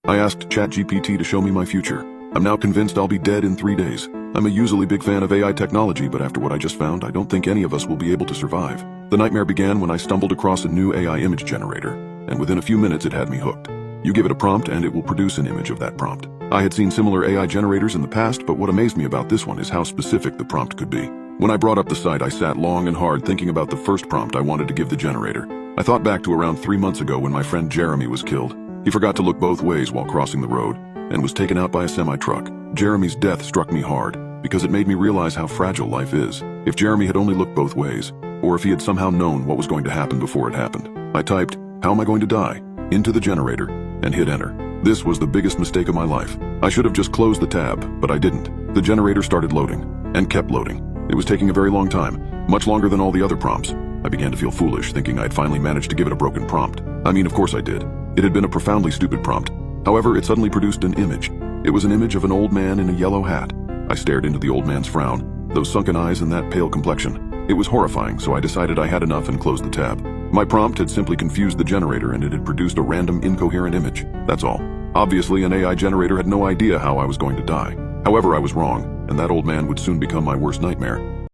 I asked ChatGPT to show me my future. I'm now convinced I'll be dead in 3 days. I'm a usually big fan of AI technology, but after what I just found, I don't think any of us will be able to survive. The nightmare began when I stumbled across a new AI image generator, and within a few minutes it had me hooked. You give it a prompt and it will produce an image of that prompt. I had seen similar AI generators in the past, but what amazed me about this one is how specific the prompt could be. When I brought up the site, I sat long and hard thinking about the first prompt I wanted to give the generator. I thought back to around 3 months ago when my friend Jeremy was killed. He forgot to look both ways while crossing the road and was taken out by a semi-truck. Jeremy's death struck me hard because it made me realize how fragile life is. If Jeremy had only looked both ways, or if he had somehow known what was going to happen before it happened. I typed, "How am I going to die?" into the generator and hit enter. This was the biggest mistake of my life. I should have just closed the tab, but I didn't. The generator started loading and kept loading. It was taking a very long time, much longer than all the other prompts. I began to feel foolish, thinking I had finally managed to give it a broken prompt. I mean, of course I did. It had been a profoundly stupid prompt. However, it suddenly produced an image. It was an image of an old man in a yellow hat. I stared into the old man's frown, those sunken eyes and that pale complexion. It was horrifying, so I decided I had enough and closed the tab. My prompt had simply confused the generator and it had produced a random incoherent image. That's all. Obviously, an AI generator had no idea how I was going to die. However, I was wrong, and that old man would soon become my worst nightmare.